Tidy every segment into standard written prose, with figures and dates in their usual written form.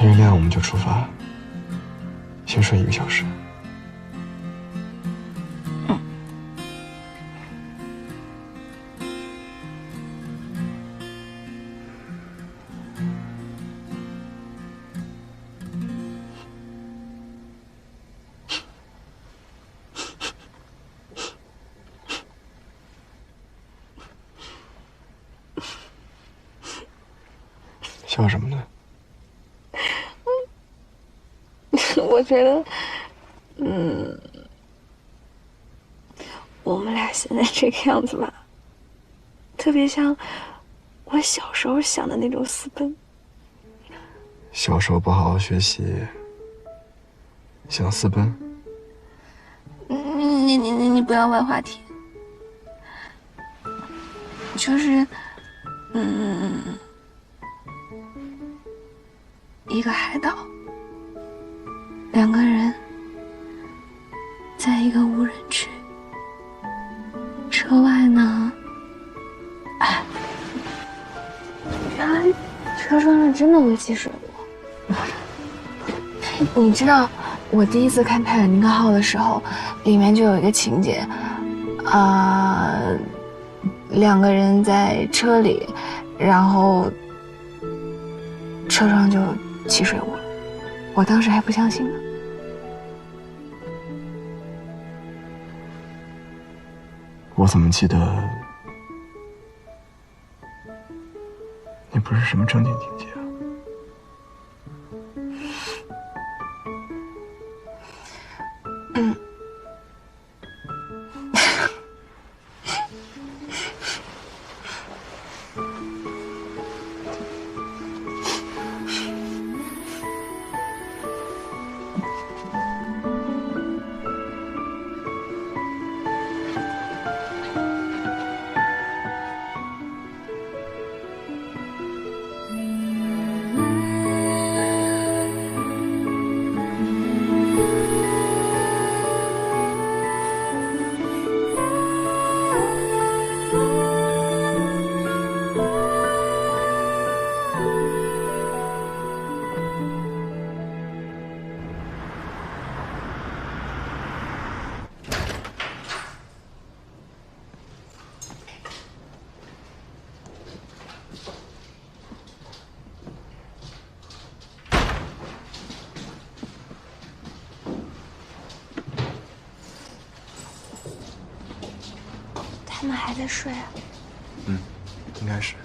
天一亮我们就出发，先睡1个小时。笑什么呢？我觉得，我们俩现在这个样子吧，特别像我小时候想的那种私奔。小时候不好好学习，想私奔？你不要歪话题。就是，一个海岛，2个人在一个无人区，车外呢，原来车窗上真的会积水雾。你知道，我第一次看《泰坦尼克号》的时候，里面就有一个情节，2个人在车里，然后车窗就起水雾了。我当时还不相信呢。我怎么记得那不是什么正经情节啊？他们还在睡啊？应该是。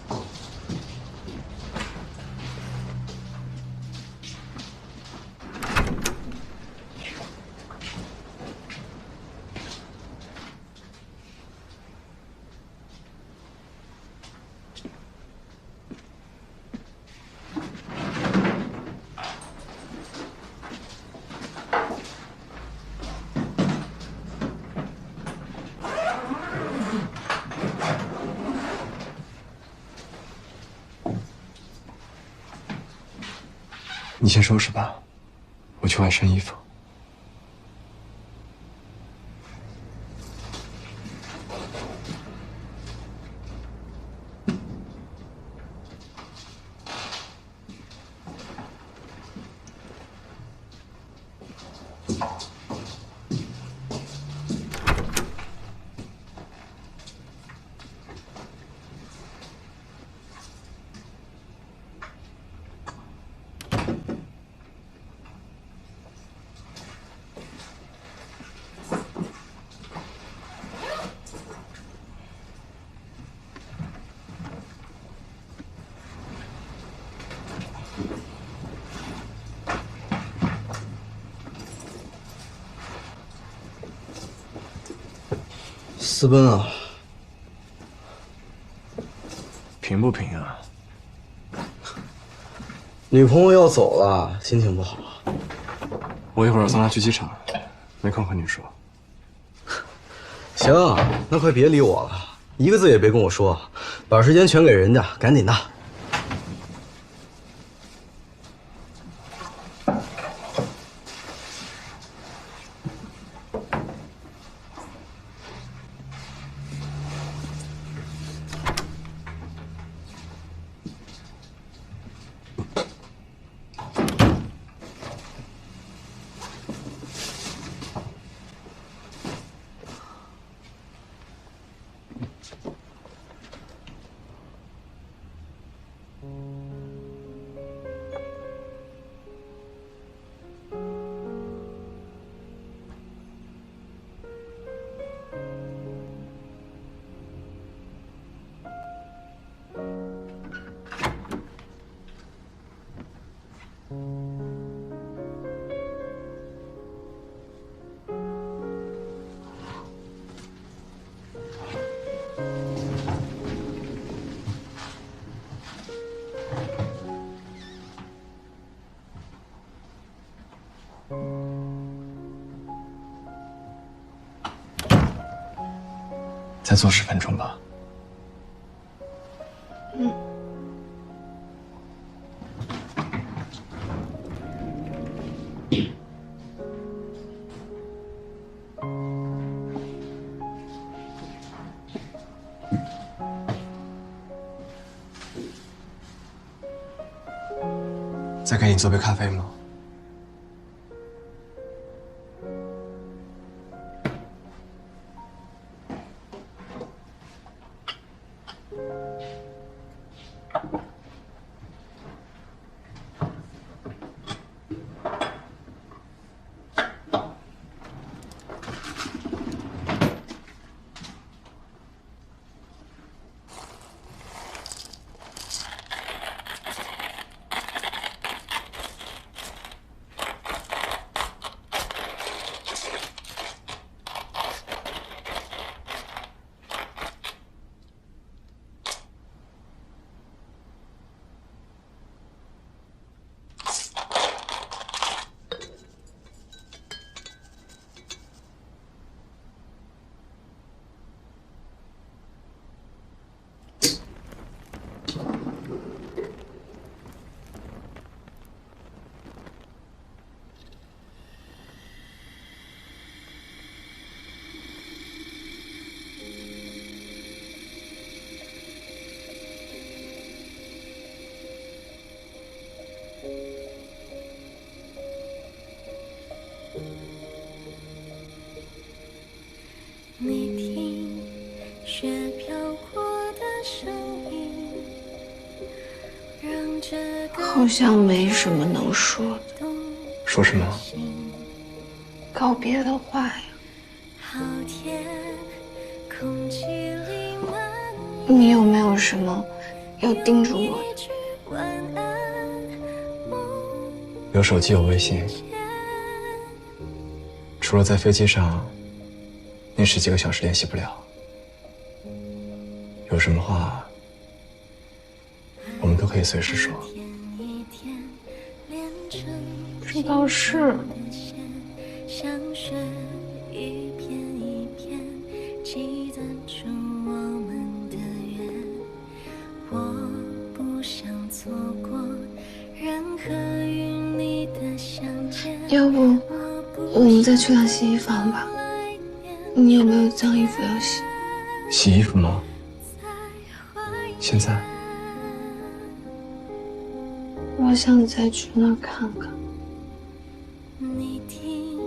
你先收拾吧，我去外晒衣服。私奔啊？平不平啊？女朋友要走了，心情不好。我一会儿要送她去机场，没空和你说。行，那快别理我了，一个字也别跟我说，把时间全给人家，赶紧的。再坐10分钟吧。再给你做杯咖啡吗？你听雪飘过的声音，让这个好像没什么能说的。说什么？告别的话呀。好甜，空气里满你有没有什么要叮嘱我的？一句晚安，梦有手机，有微信，除了在飞机上那10几个小时联系不了，有什么话我们都可以随时说。一天一天连成这倒是。像雪一片一片记载出我们的缘，我不想错过任何与你的相见。要不我们再去趟洗衣房吧？你有没有脏衣服要洗？洗衣服吗？现在？我想再去那儿看看。你听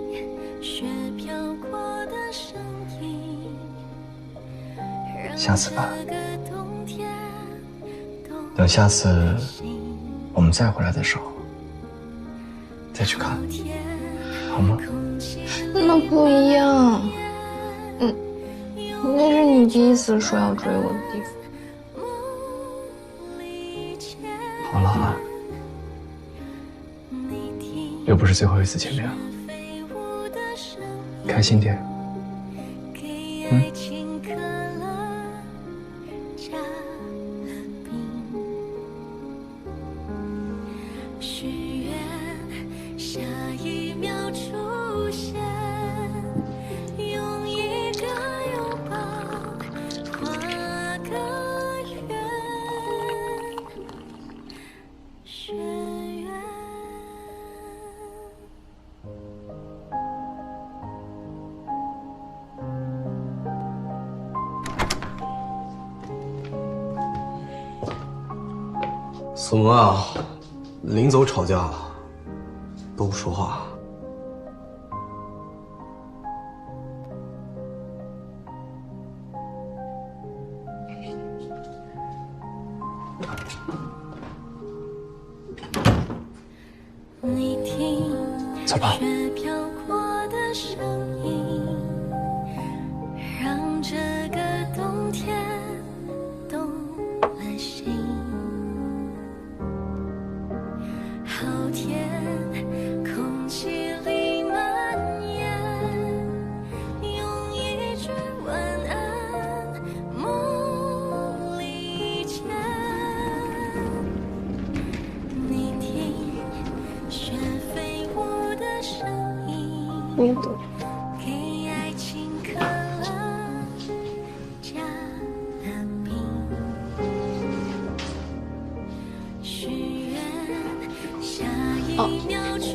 雪飘过的声音，下次吧。这个冬天等下次我们再回来的时候，再去看，好吗？那不一样。那是你第一次说要追我的地方。好了好了，又不是最后一次见面了，开心点。爱情渴了，加了冰，许愿下一秒出现，用一个拥抱画个圆，雪圆。怎么啊？临走吵架了，都不说话。走吧。雪飘过的声音，让这个冬天动了心。好甜，空气里蔓延，用一句晚安，梦里见。你听雪飞舞的声音，你读。给爱情刻了加了冰。许愿下一秒出